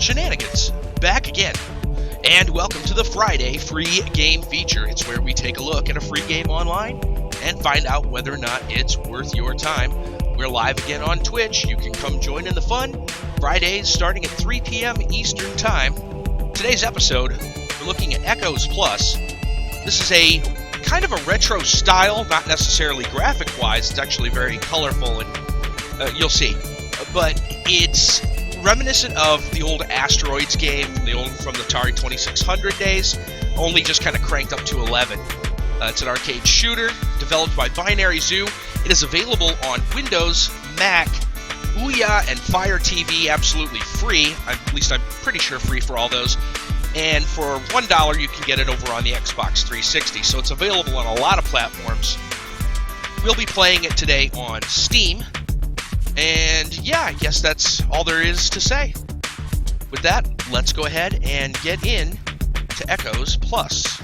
Shenanigans, back again. And welcome to the Friday free game feature. It's where we take a look at a free game online and find out whether or not it's worth your time. We're live again on Twitch. You can come join in the fun. Fridays starting at 3 p.m. Eastern Time. Today's episode, we're looking at Echoes Plus. This is a kind of a retro style, not necessarily graphic-wise. It's actually very colorful, and you'll see. But it's reminiscent of the old Asteroids game from the Atari 2600 days, only just kind of cranked up to 11. It's an arcade shooter developed by Binary Zoo. It is available on Windows, Mac, Ouya, and Fire TV, absolutely free. At least I'm pretty sure free for all those. And for $1, you can get it over on the Xbox 360. So it's available on a lot of platforms. We'll be playing it today on Steam. And yeah, I guess that's all there is to say. With that, let's go ahead and get in to Echoes Plus.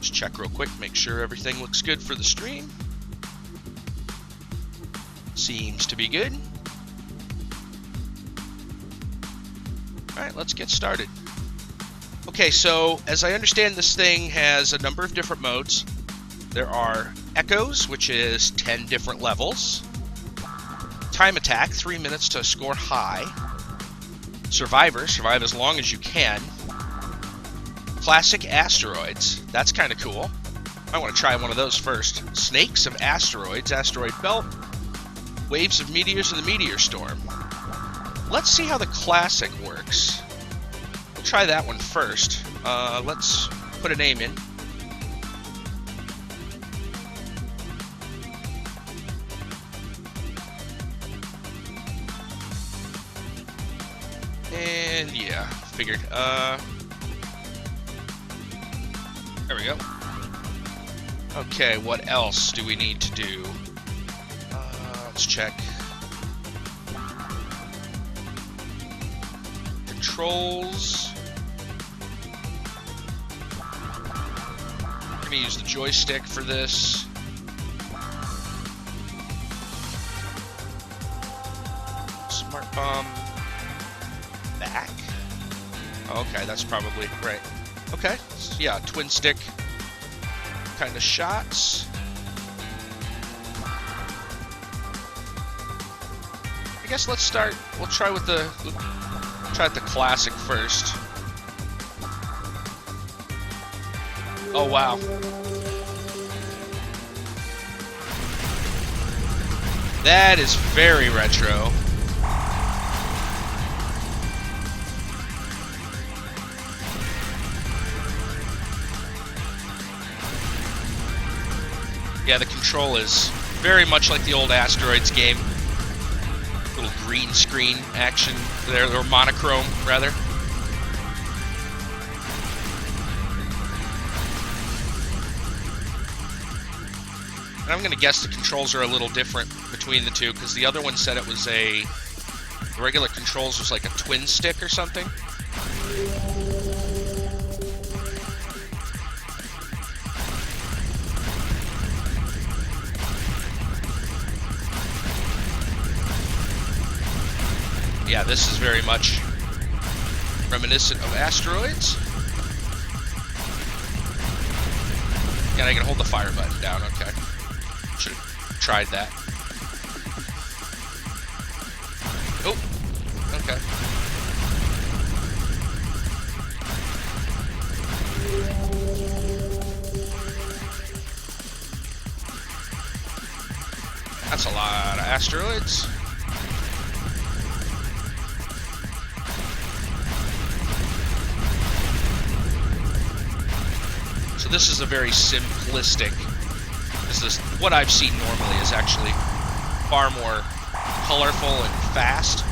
Just check real quick, make sure everything looks good for the stream. Seems to be good. Alright, let's get started. Okay, so as I understand, this thing has a number of different modes. There are Echoes, which is 10 different levels. Time Attack, 3 minutes to score high. Survivor, survive as long as you can. Classic Asteroids, that's kind of cool. I want to try one of those first. Snakes of Asteroids, Asteroid Belt. Waves of Meteors in the Meteor Storm. Let's see how the Classic works. We'll try that one first. Let's put a name in. And yeah, figured. There we go. Okay, what else do we need to do? Let's check. Controls. We're gonna use the joystick for this. Smart bomb. Back. Okay, that's probably right. Okay, so yeah, twin stick kind of shots. I guess let's start. We'll try with the Classic first. Oh wow. That is very retro. Yeah, the control is very much like the old Asteroids game. Little green screen action there, or monochrome, rather. And I'm going to guess the controls are a little different between the two, because the other one said it was the regular controls was like a twin stick or something. Yeah, this is very much reminiscent of Asteroids. And I can hold the fire button down, okay. Should have tried that. Oh, okay. That's a lot of Asteroids. So this is a very simplistic, what I've seen normally is actually far more colorful and fast.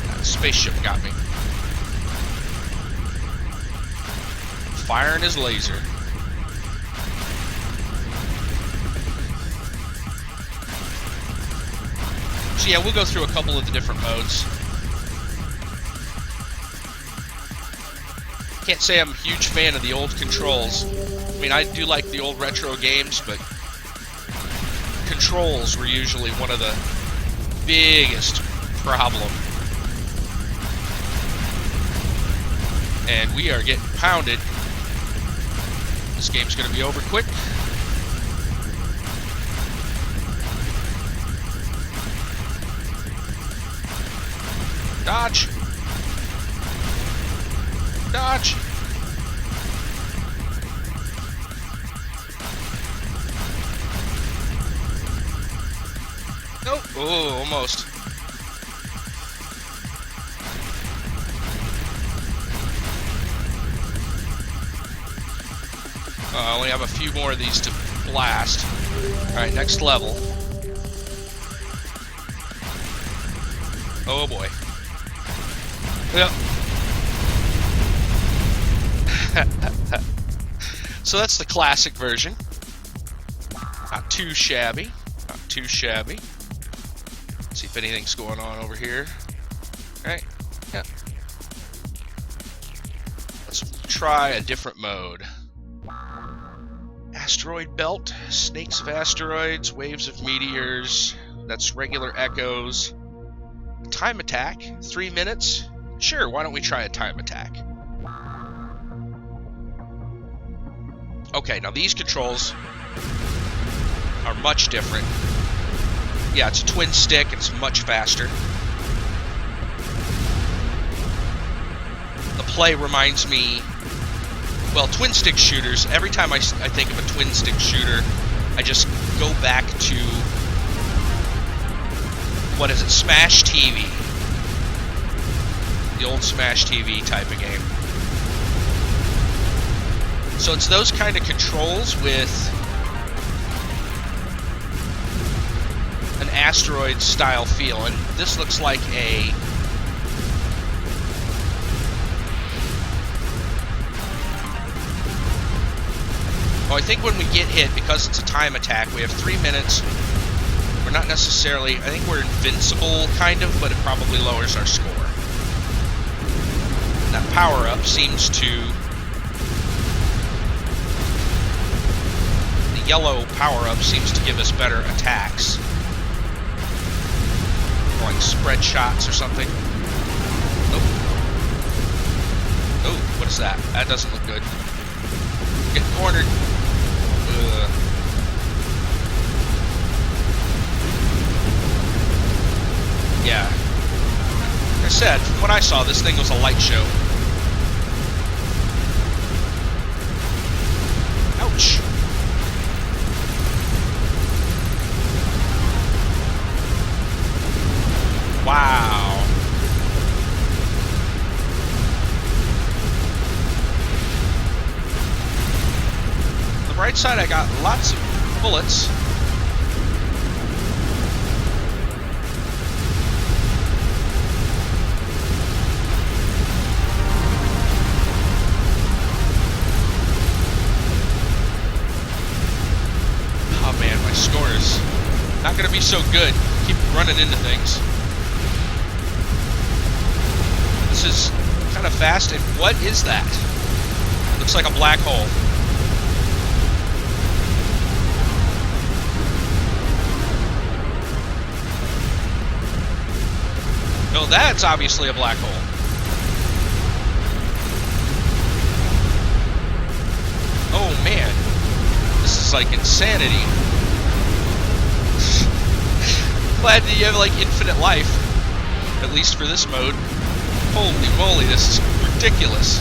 That spaceship got me. Firing his laser. So yeah, we'll go through a couple of the different modes. Can't say I'm a huge fan of the old controls. I mean, I do like the old retro games, but controls were usually one of the biggest problem. And we are getting pounded. This game's going to be over quick. Dodge. Dodge. Nope. Oh, almost. I only have a few more of these to blast. Alright, next level. Oh boy. Yep. So that's the classic version. Not too shabby. Not too shabby. See if anything's going on over here. Alright. Yeah. Let's try a different mode. Asteroid belt, snakes of asteroids, waves of meteors. That's regular echoes. Time attack, 3 minutes. Sure, why don't we try a time attack? Okay, now these controls are much different. Yeah, it's a twin stick, and it's much faster. The play reminds me, well, twin stick shooters, every time I think of a twin stick shooter, I just go back to, what is it, Smash TV. The old Smash TV type of game. So it's those kind of controls with an asteroid style feel, and this looks like a I think when we get hit, because it's a time attack, we have 3 minutes. We're not necessarily, I think we're invincible, kind of, but it probably lowers our score. That power-up seems to... The yellow power-up seems to give us better attacks. Or like spread shots or something. Nope. Oh, what is that? That doesn't look good. Getting cornered. Yeah. Like I said, from what I saw, this thing was a light show. Ouch. Wow. On the right side, I got lots of bullets. Oh man, my score is not going to be so good. Keep running into things. This is kind of fast, and what is that? Looks like a black hole. No, that's obviously a black hole. Oh man, this is like insanity. Glad that you have like infinite life, at least for this mode. Holy moly, this is ridiculous.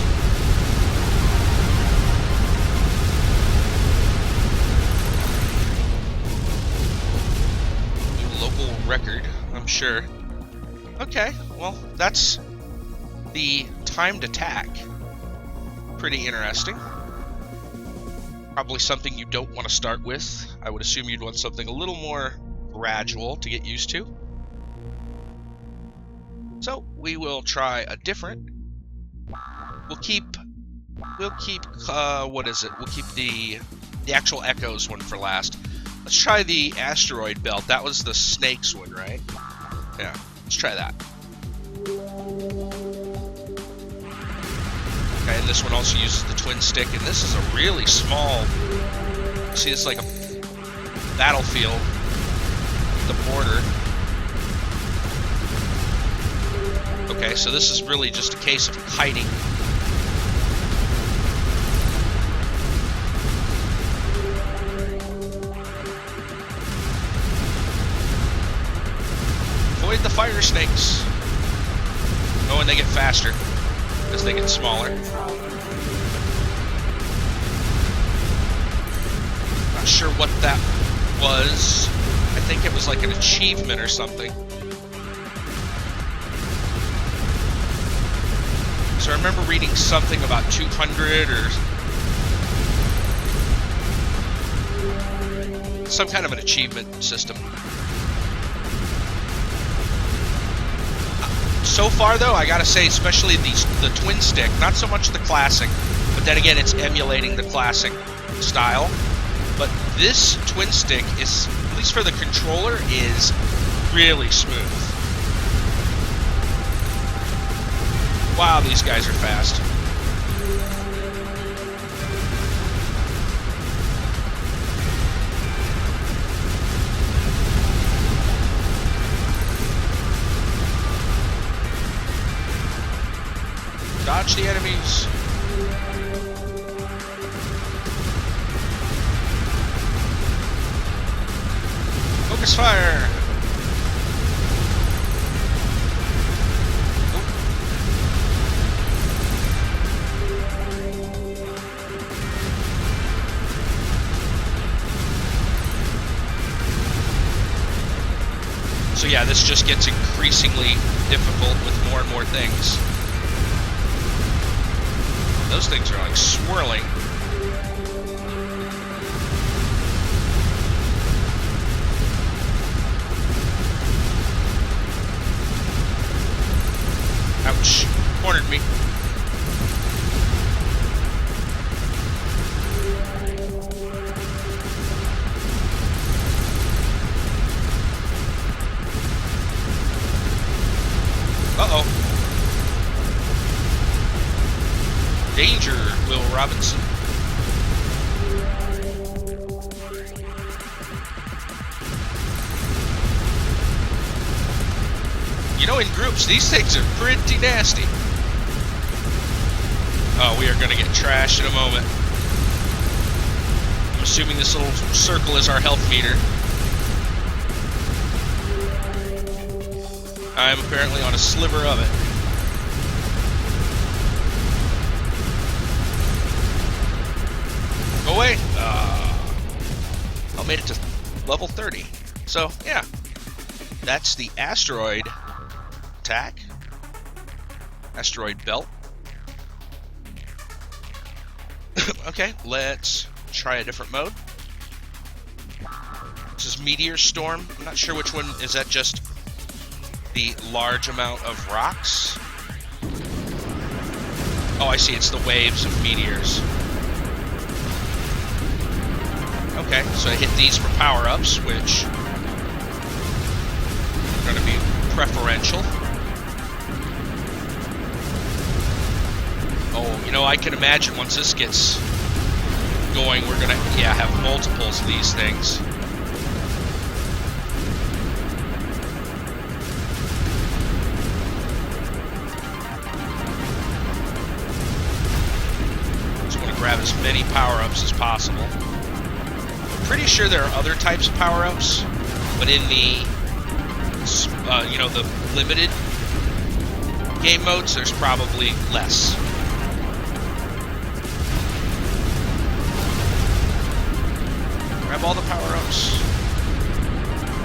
New local record, I'm sure. Okay, well, that's the timed attack. Pretty interesting. Probably something you don't want to start with. I would assume you'd want something a little more gradual to get used to. So we will try a different. We'll keep what is it? We'll keep the actual Echoes one for last. Let's try the asteroid belt. That was the snakes one, right? Yeah, let's try that. Okay, and this one also uses the twin stick, and this is a really small... See, it's like a battlefield, the border. Okay, so this is really just a case of hiding. Avoid the fire snakes. Oh, and they get faster as they get smaller. Not sure what that was. I think it was like an achievement or something. So I remember reading something about 200 or some kind of an achievement system. So far, though, I gotta say, especially the twin stick, not so much the classic, but then again, it's emulating the classic style. But this twin stick is, at least for the controller, is really smooth. Wow, these guys are fast. Dodge the enemies. Focus fire. So yeah, this just gets increasingly difficult with more and more things. Those things are like swirling. Ouch. Cornered me. Uh-oh. Danger, Will Robinson. You know, in groups, these things are pretty nasty. Oh, we are going to get trashed in a moment. I'm assuming this little circle is our health meter. I'm apparently on a sliver of it. Go away! I made it to level 30. So, yeah. That's the asteroid attack. Asteroid belt. Okay, let's try a different mode. This is Meteor Storm. I'm not sure which one. Is that just the large amount of rocks? Oh, I see. It's the waves of meteors. Okay, so I hit these for power-ups, which are going to be preferential. Oh, you know, I can imagine once this gets going, we're going to, yeah, have multiples of these things. Just want to grab as many power-ups as possible. Pretty sure there are other types of power-ups, but in the, you know, the limited game modes, there's probably less. Grab all the power-ups.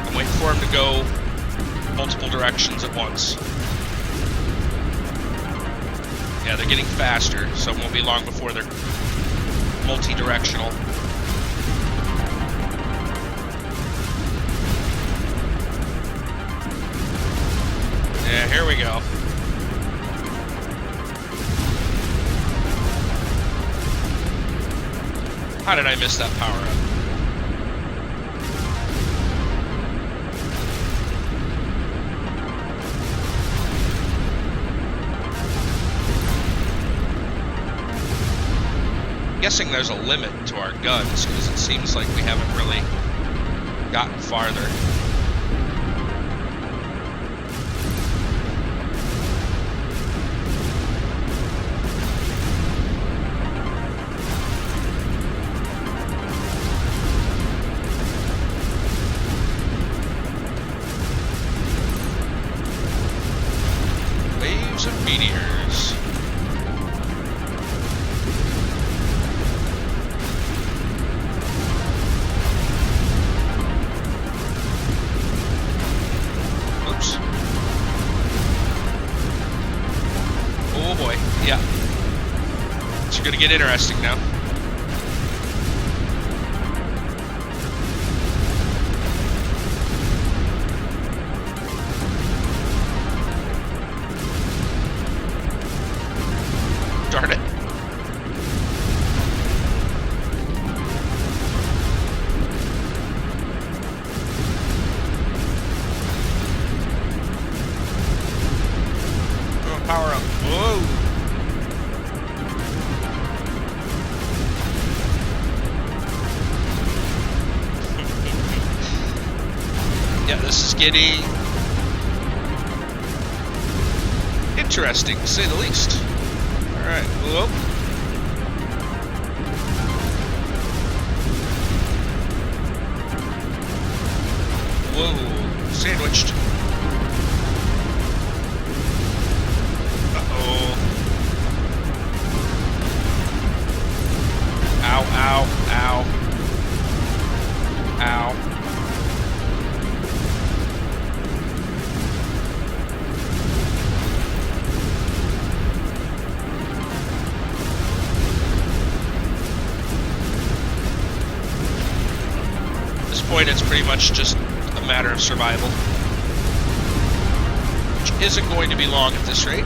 I'm waiting for them to go multiple directions at once. Yeah, they're getting faster, so it won't be long before they're multi-directional. Yeah, here we go. How did I miss that power-up? guessing there's a limit to our guns, because it seems like we haven't really gotten farther. Waves of meteors. Oops. Oh boy, yeah. It's gonna get interesting now. Darn it. Oh, power up. Whoa. Yeah, this is getting interesting, to say the least. Alright, whoa. Whoa, sandwiched. Uh-oh. Ow, ow, ow. Ow. At this point, it's pretty much just a matter of survival, which isn't going to be long at this rate.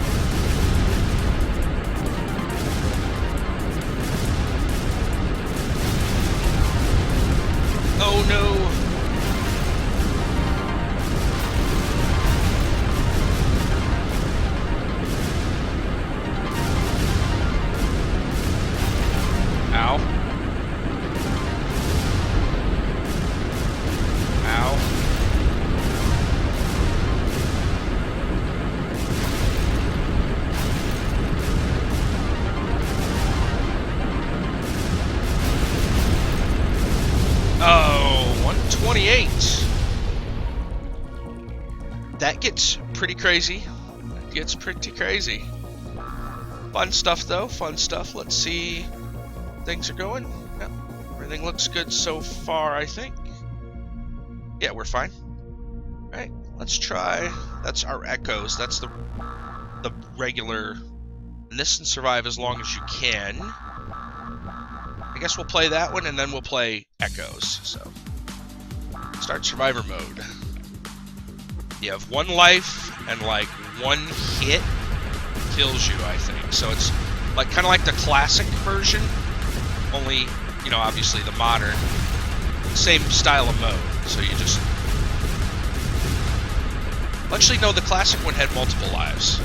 Oh no! Ow. Ow. Oh, 128. That gets pretty crazy. That gets pretty crazy. Fun stuff, though. Fun stuff. Let's see. Things are going. Yep. Everything looks good so far, I think. Yeah, we're fine. All right, let's try. That's our echoes. That's the regular. And this can survive as long as you can. I guess we'll play that one, and then we'll play echoes. So, start survivor mode. You have 1 life, and like 1 hit kills you, I think. So it's like kind of like the classic version, only, you know, obviously the modern, same style of mode. So you just, actually no, the classic one had multiple lives.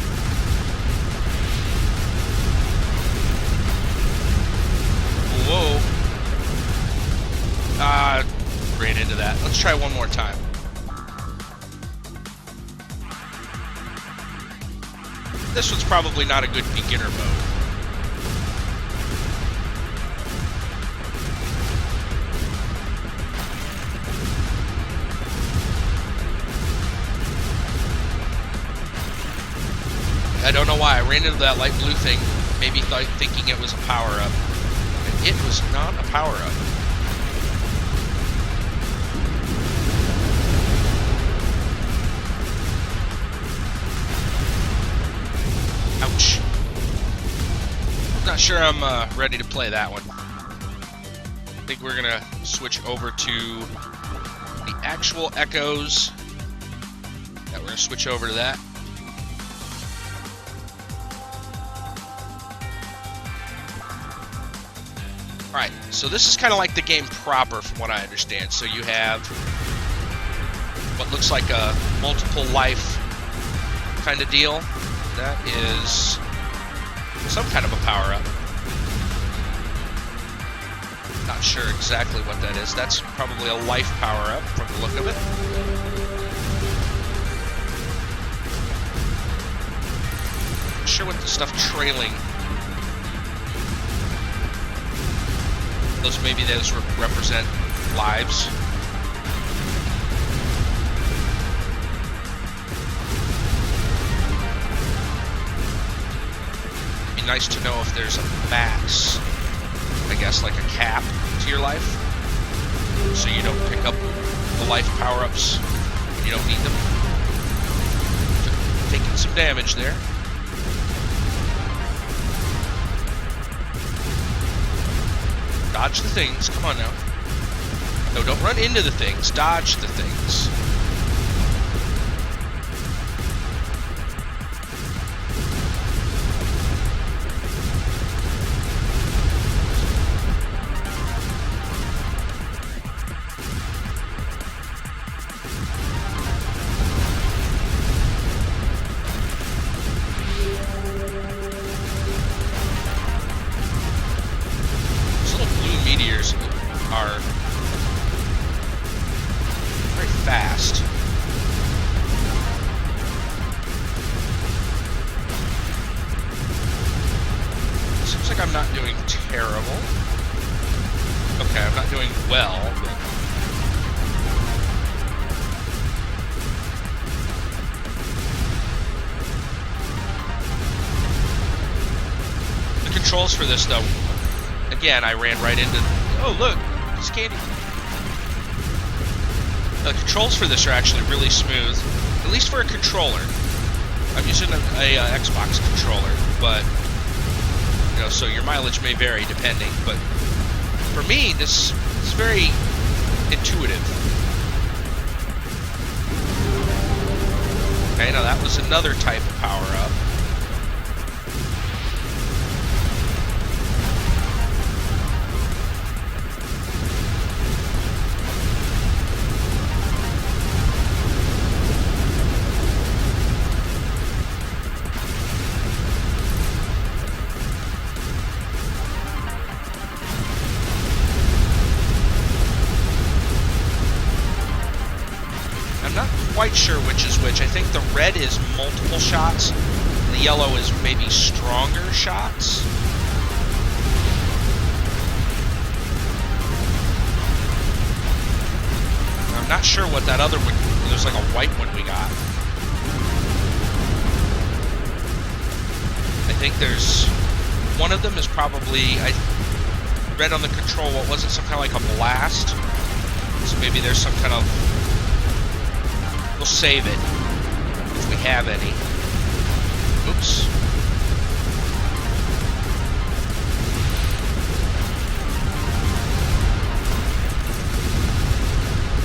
Whoa. Ran into that. Let's try one more time. This one's probably not a good beginner mode. I don't know why. I ran into that light blue thing, maybe thinking it was a power-up. And it was not a power-up. Ouch. Not sure I'm ready to play that one. I think we're gonna switch over to the actual echoes. Yeah, we're gonna switch over to that. Alright, so this is kind of like the game proper from what I understand. So you have what looks like a multiple life kind of deal. That is some kind of a power-up. Not sure exactly what that is. That's probably a life power-up from the look of it. Not sure what the stuff trailing. Maybe those represent lives. It'd be nice to know if there's a max, I guess, like a cap to your life, so you don't pick up the life power-ups when you don't need them. Taking some damage there. Dodge the things. Come on now. No, don't run into the things. Dodge the things. Are very fast. Seems like I'm not doing terrible. Okay, I'm not doing well, but... The controls for this, though, again, I ran right into... Oh, look! It's candy. The controls for this are actually really smooth, at least for a controller. I'm using a Xbox controller, but you know, so your mileage may vary depending. But for me, this is very intuitive. Okay, now that was another type of power-up. Quite sure which is which. I think the red is multiple shots, the yellow is maybe stronger shots. I'm not sure what that other one, there's like a white one we got. I think there's, one of them is probably, I read on the control, what was it, some kind of like a blast? So maybe there's some kind of, we'll save it, if we have any. Oops.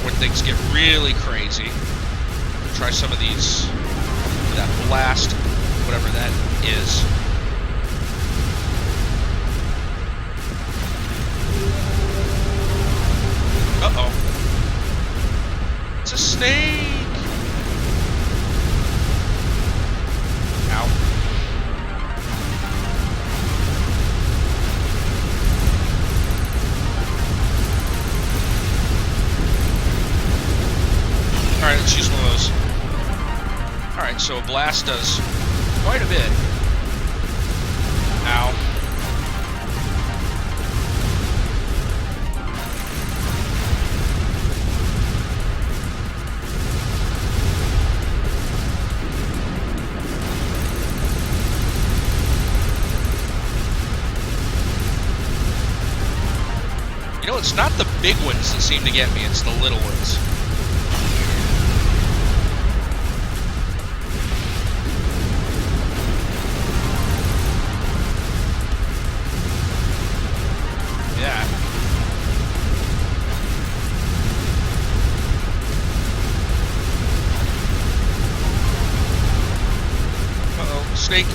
When things get really crazy, we'll try some of these, that blast, whatever that is. Uh-oh. It's a snake! Ow. Alright, let's use one of those. Alright, so a blast does quite a bit. Ow. You know, it's not the big ones that seem to get me, it's the little ones. Yeah. Uh-oh, snake.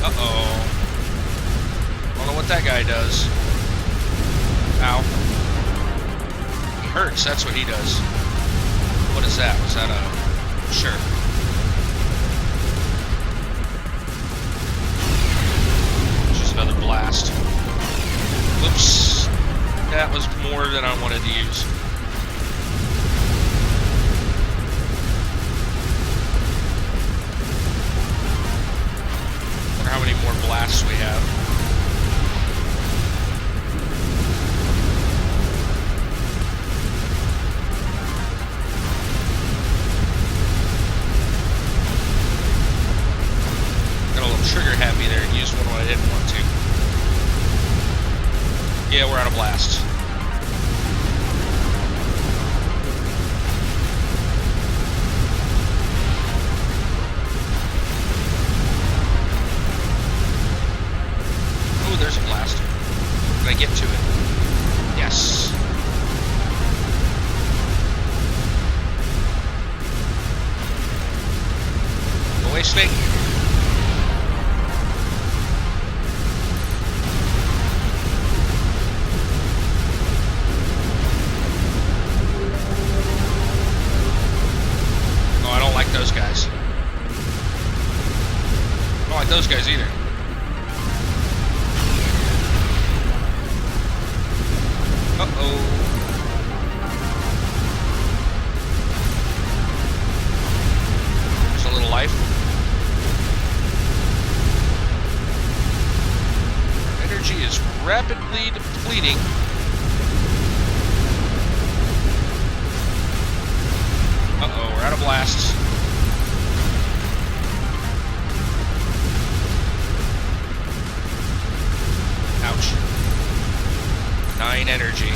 Uh-oh. I don't know what that guy does. Ow. He hurts, that's what he does. What is that? Was that a... Sure. Just another blast. Whoops. That was more than I wanted to use. I wonder how many more blasts we have. Trigger happy there and used one when I didn't want to. Yeah, we're out of blast. Oh, there's a blast. Can I get to it? Yes. Go away, snake. Those guys. I don't like those guys either. Uh-oh. There's a little life. Our energy is rapidly depleting. Uh-oh, we're out of blasts. Ouch. 9 energy.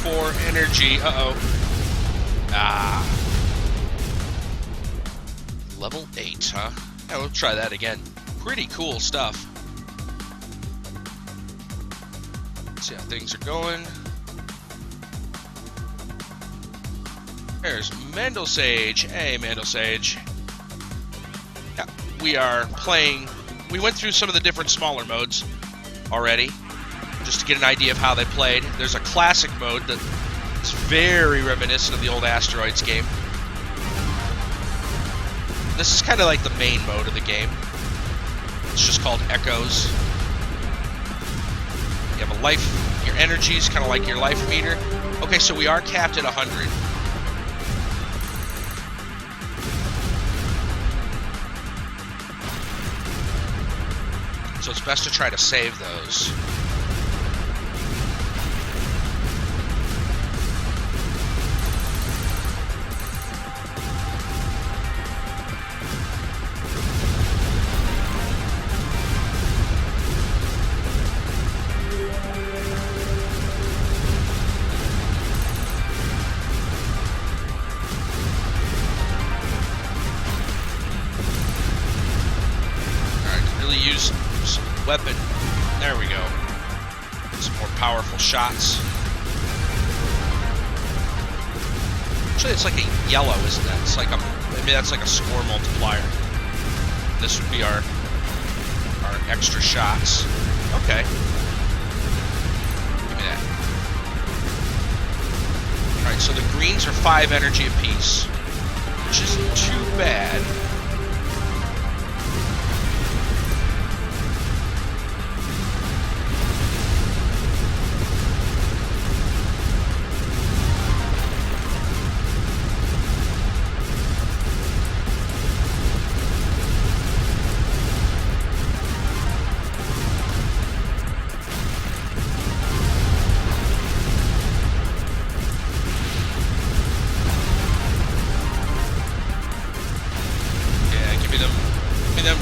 Four energy. Uh-oh. Ah. Level 8, huh? Yeah, we'll try that again. Pretty cool stuff. Let's see how things are going. There's Mandelsage. Hey, Mandelsage. Yeah, we are playing. We went through some of the different smaller modes already, just to get an idea of how they played. There's a classic mode that is very reminiscent of the old Asteroids game. This is kind of like the main mode of the game. It's just called Echoes. You have a life. Your energy is kind of like your life meter. Okay, so we are capped at 100. So it's best to try to save those. Weapon. There we go. Some more powerful shots. Actually, it's like a yellow, isn't that? It's like a, maybe that's like a score multiplier. This would be our extra shots. Okay. Give me that. Alright, so the greens are 5 energy apiece, which isn't too bad.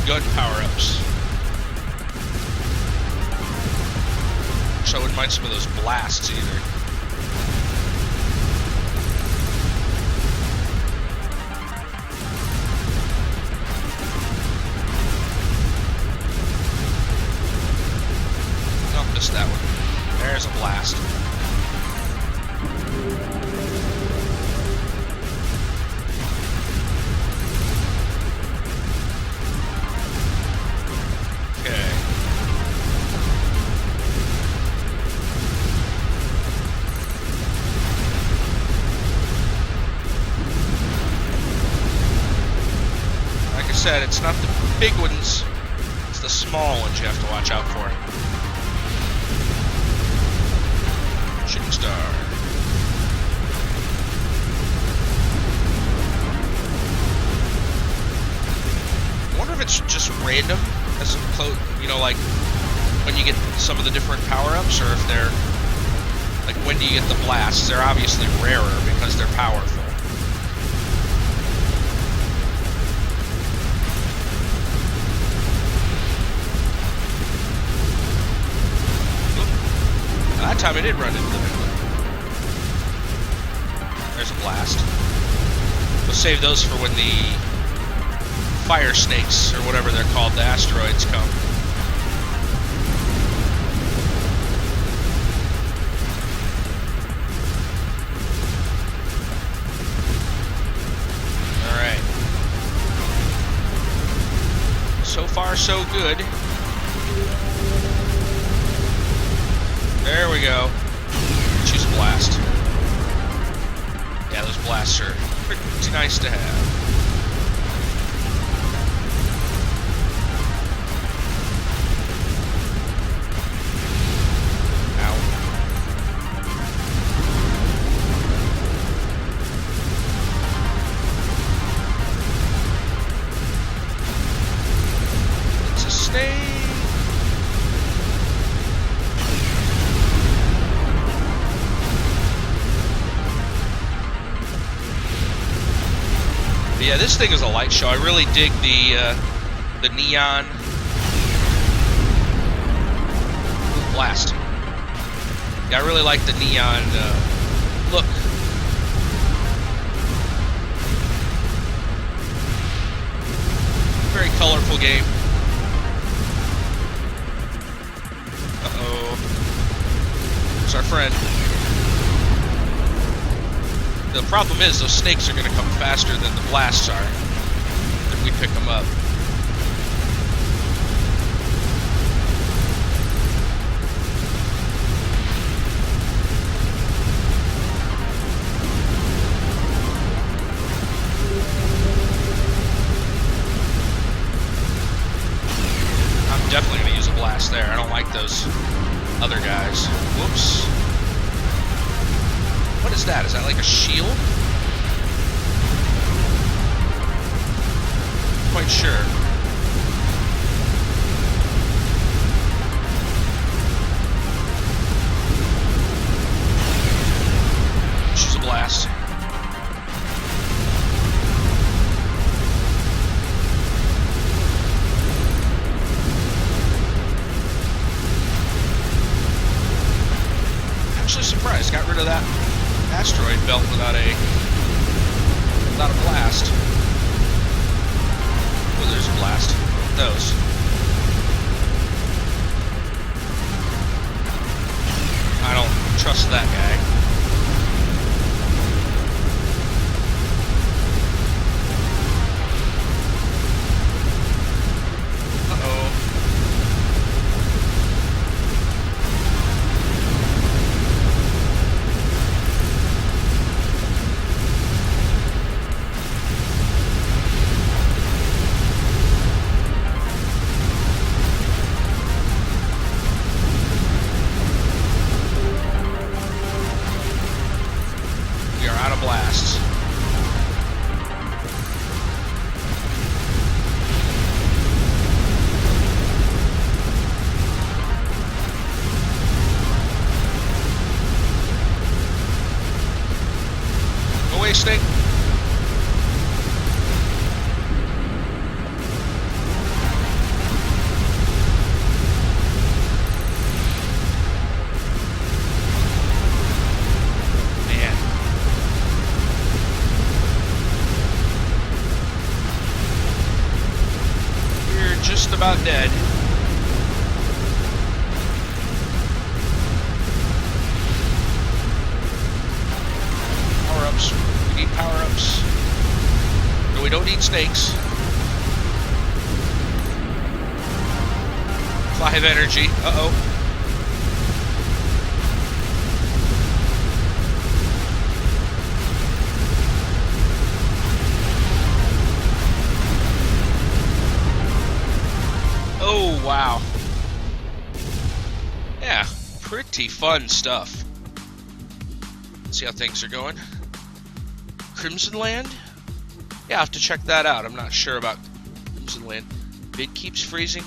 Gun power-ups. So I wouldn't mind some of those blasts either. Oh, missed that one. There's a blast. said, it's not the big ones, it's the small ones you have to watch out for. Shooting star. I wonder if it's just random, as close, you know, like when you get some of the different power-ups, or if they're like, when do you get the blasts? They're obviously rarer because they're powerful. That time I did run into the middle. There's a blast. We'll save those for when the fire snakes, or whatever they're called, the asteroids, come. Alright. So far, so good. There we go. Choose a blast. Yeah, those blasts are pretty nice to have. Ow. It's a snake. Yeah, this thing is a light show. I really dig the neon. Blast. Yeah, I really like the neon look. Very colorful game. Uh-oh. There's our friend. The problem is those snakes are going to come faster than the blasts are if we pick them up. I'm definitely going to use a blast there. I don't like those other guys. Whoops. What is that? Is that like a shield? Quite sure. Choose a blast. Actually surprised. Got rid of that asteroid belt without a blast. Oh, there's a blast. Those. I don't trust that guy. Uh-oh. Blasts. Go away, snake. Just about dead. Power-ups. We need power-ups. No, we don't need snakes. 5 energy. Uh-oh. pretty fun stuff. Let's see how things are going. Crimson Land? Yeah, I'll have to check that out. I'm not sure about Crimson Land. Bid keeps freezing?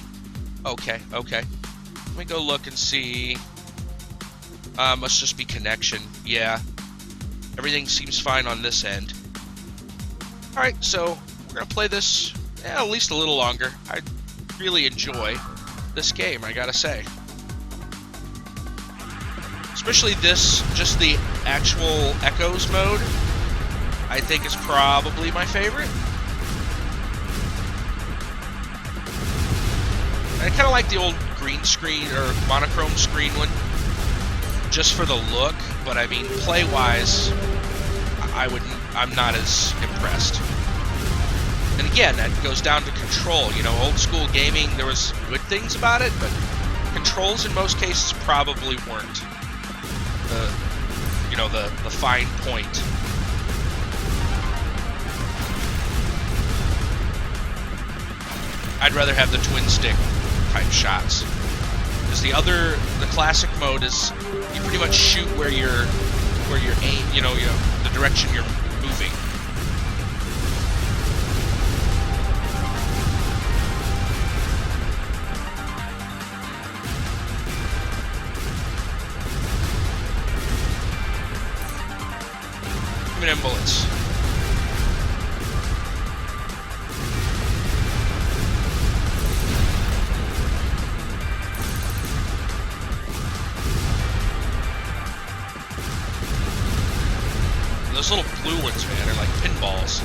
Okay. Let me go look and see. Must just be connection. Yeah. Everything seems fine on this end. Alright, so we're going to play this at least a little longer. I really enjoy this game, I gotta say. Especially this, just the actual Echoes mode, I think is probably my favorite. I kind of like the old green screen or monochrome screen one, just for the look. But I mean, play-wise, I'm not as impressed. And again, that goes down to control. You know, old school gaming, there was good things about it, but controls in most cases probably weren't the fine point. I'd rather have the twin stick type shots. Because the classic mode is you pretty much shoot where you're aim, the direction you're moving. Give me them bullets. Those little blue ones, man, are like pinballs.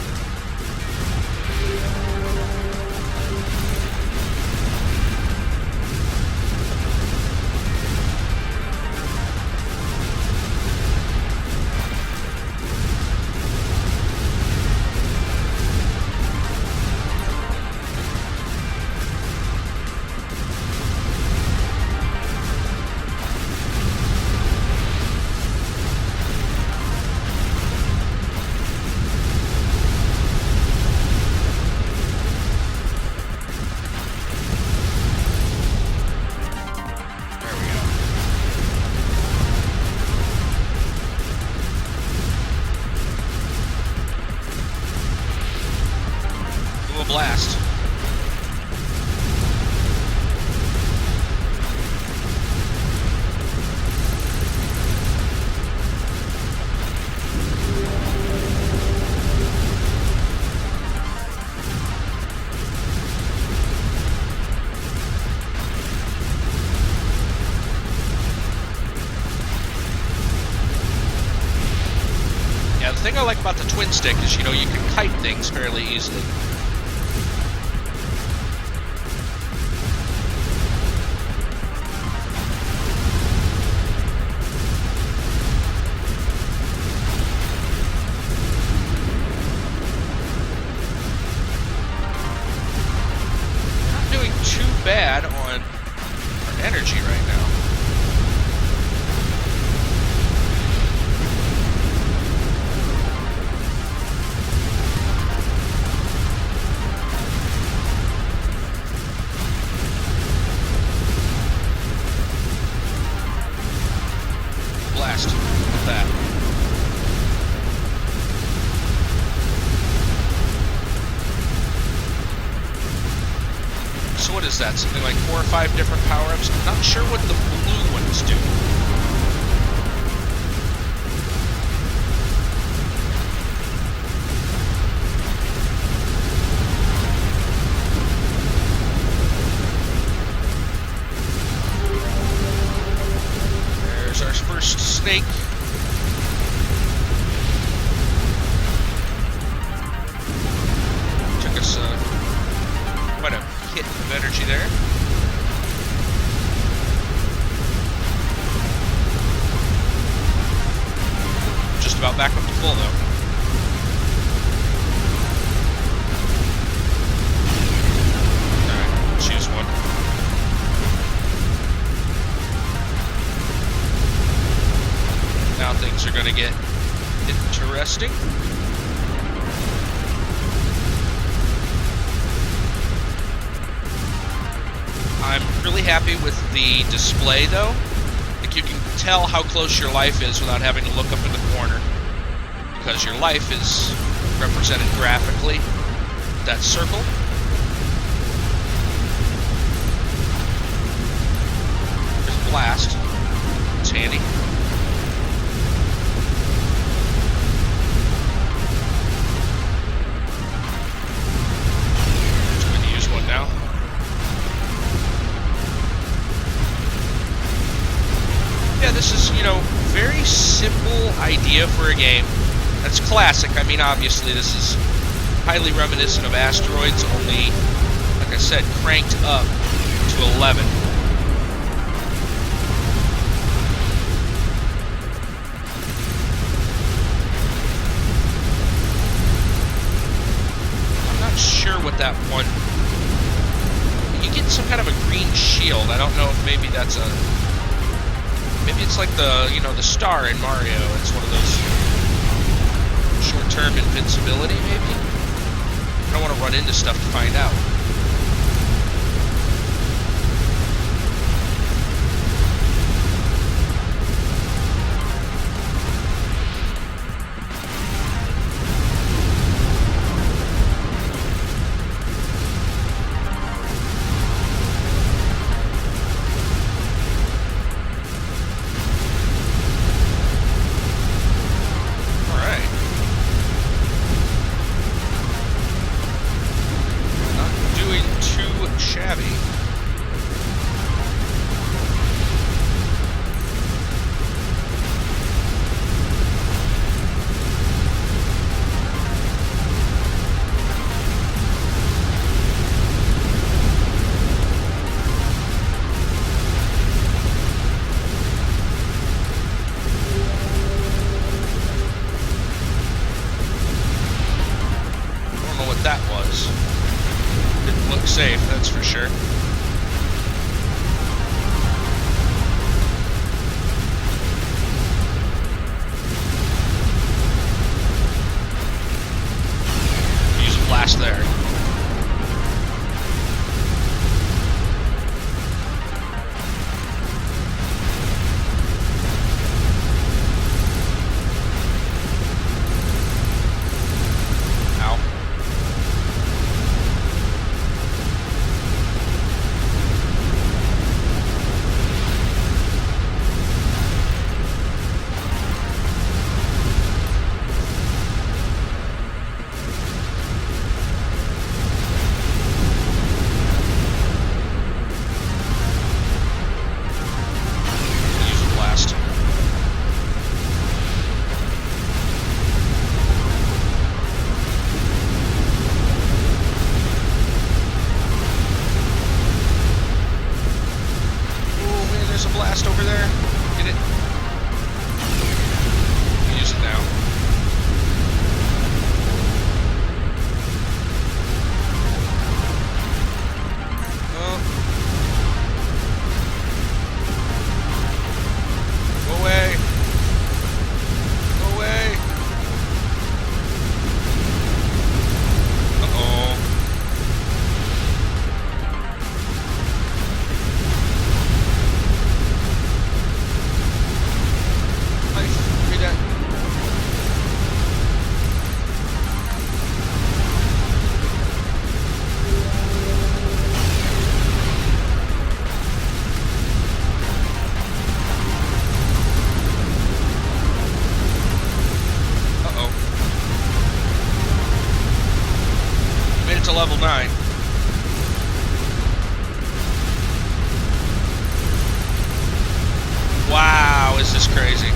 Blast. Yeah, the thing I like about the twin stick is, you can kite things fairly easily. Bad on energy right now. Blast with that. So what is that? Something like 4 or 5 different power-ups? I'm not sure what the blue ones do. There's our first snake. Took us quite a hit of energy there. Just about back up to full though. Alright, choose one. Now things are gonna get interesting. I'm really happy with the display though. Like you can tell how close your life is without having to look up in the corner, because your life is represented graphically. That circle. There's a blast. It's handy. Just going to use one now. Yeah, this is, you know, very simple idea for a game. That's classic. I mean, obviously, this is highly reminiscent of Asteroids, only, like I said, cranked up to 11. I'm not sure what that one... You get some kind of a green shield. I don't know if maybe that's a... Maybe it's like the, you know, the star in Mario. It's one of those short-term invincibility, maybe? I don't want to run into stuff to find out. That was. Didn't look safe, that's for sure. Use a blast there. Over there. Get it. Use it now. Oh. Go away. Go away. Uh-oh. To level 9. Wow, is this crazy?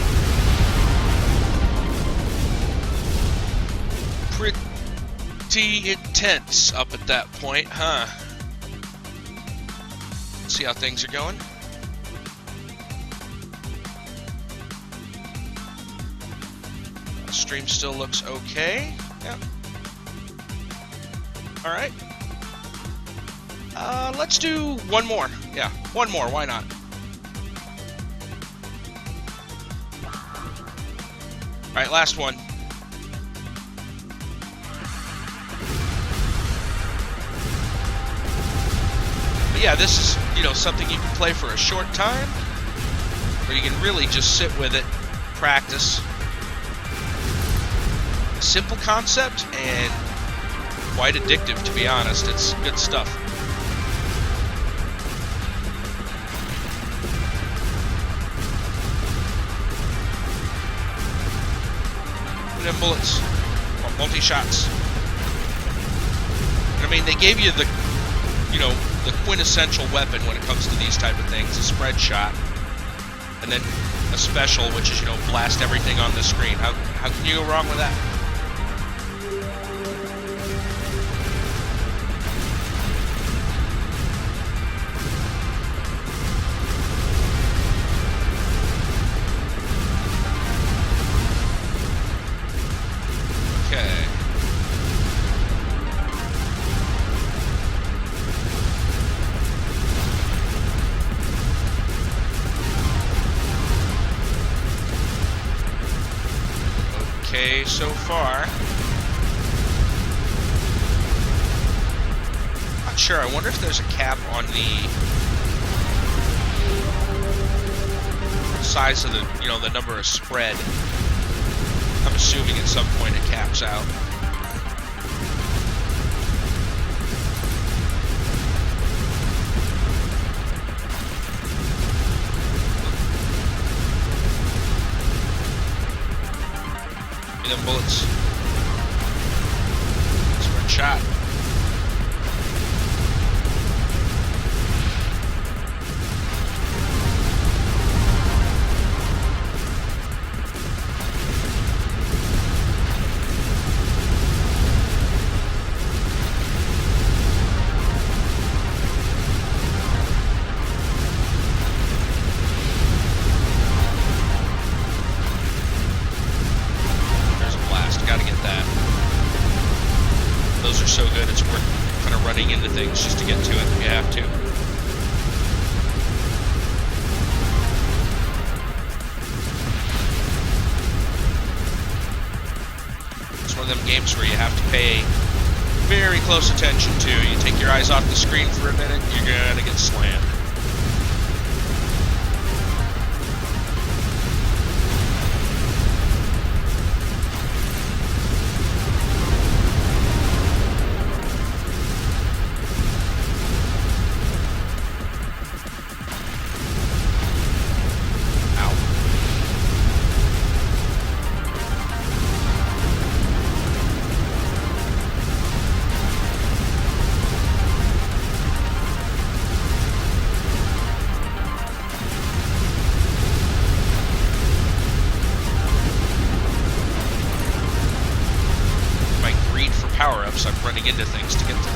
Pretty intense up at that point, huh? Let's see how things are going. Stream still looks okay. Yeah. All right. Let's do one more. Yeah, one more. Why not? All right, last one. But yeah, this is, you know, something you can play for a short time. Or you can really just sit with it, practice. Simple concept and quite addictive, to be honest. It's good stuff. And then bullets, multi-shots. I mean, they gave you the, the quintessential weapon when it comes to these type of things, a spread shot. And then a special, which is, blast everything on the screen. How can you go wrong with that? Okay. Okay, so far. Not sure. I wonder if there's a cap on the size of the, the number of spread. I'm assuming at some point it caps out. Them bullets. Spread shot. So good, it's worth kind of running into things just to get to it if you have to. It's one of them games where you have to pay very close attention to. You take your eyes off the screen for a minute, you're gonna get slammed. Power-ups, I'm running into things to get to them.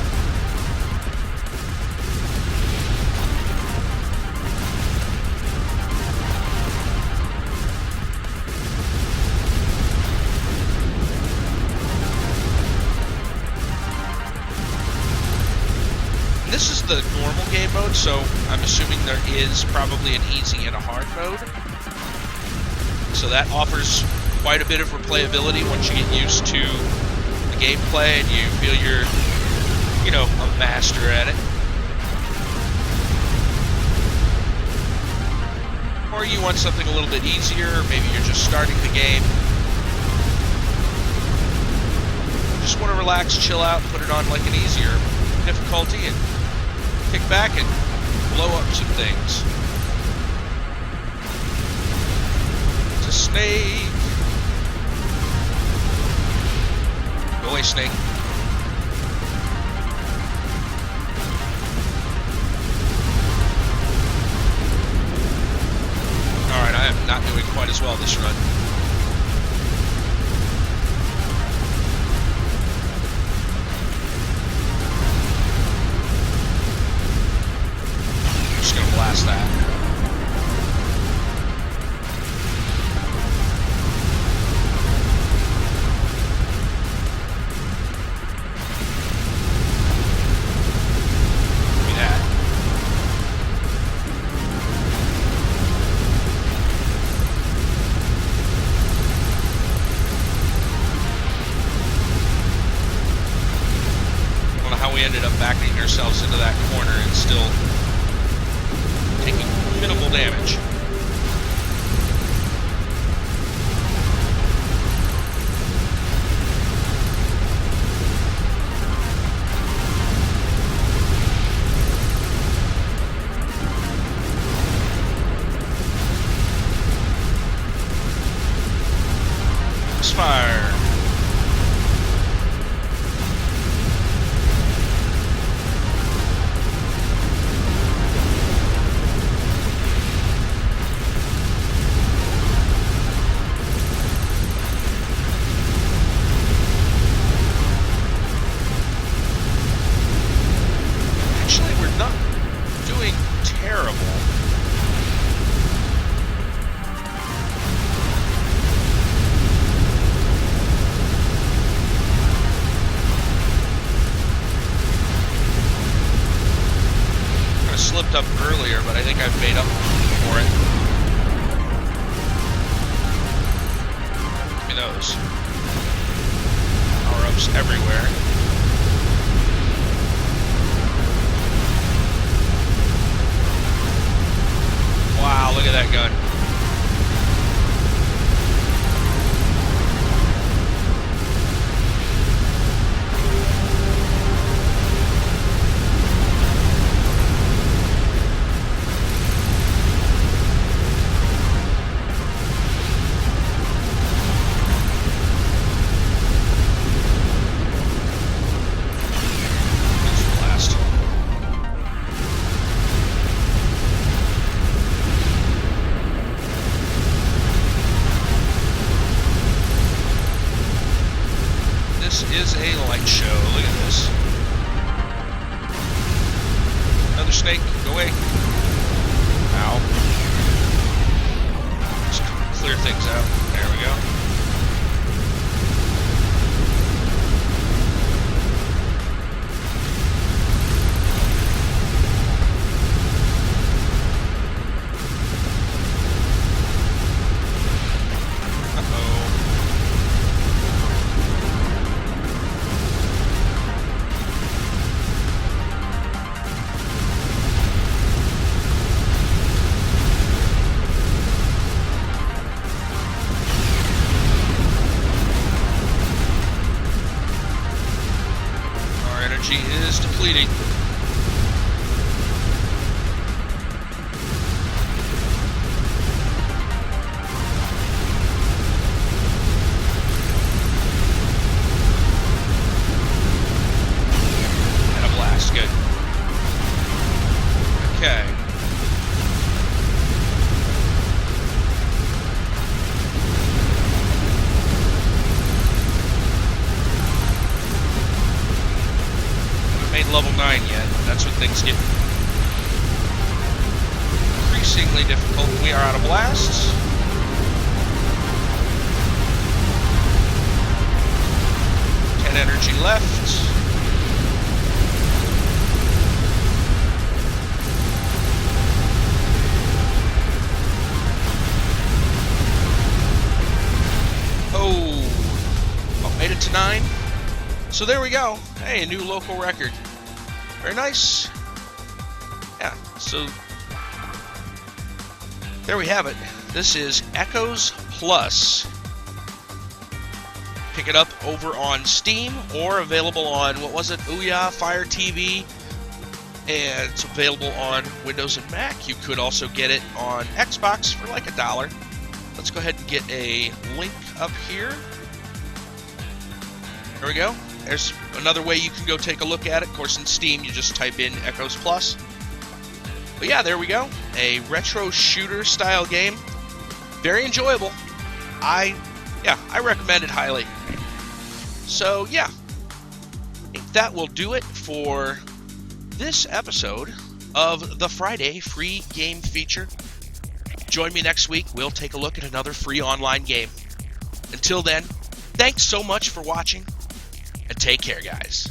This is the normal game mode, so I'm assuming there is probably an easy and a hard mode. So that offers quite a bit of replayability once you get used to gameplay and you feel you're, a master at it. Or you want something a little bit easier, maybe you're just starting the game. Just want to relax, chill out, put it on like an easier difficulty and kick back and blow up some things. It's a snake. Go away, snake. Alright, I am not doing quite as well this run. I'm just gonna blast that. We ended up backing ourselves into that corner and still taking minimal damage. slipped up earlier, but I think I've made up for it. Give me those. Power-ups everywhere. Wow, look at that gun. This is a light show. Look at this. Another snake. Go away. Ow. Just clear things out. There we go. Is depleting. And a blast, good. Okay. Level 9 yet. That's when things get increasingly difficult. We are out of blasts. Ten energy left. Oh, made it to 9. So there we go. Hey, a new local record. Very nice. Yeah, so there we have it. This is Echoes Plus. Pick it up over on Steam or available on, what was it, Ouya, Fire TV. And it's available on Windows and Mac. You could also get it on Xbox for like $1. Let's go ahead and get a link up here. There we go. There's another way you can go take a look at it. Of course, in Steam, you just type in Echoes Plus. But yeah, there we go. A retro shooter style game. Very enjoyable. I recommend it highly. So yeah, I think that will do it for this episode of the Friday free game feature. Join me next week. We'll take a look at another free online game. Until then, thanks so much for watching. And take care, guys.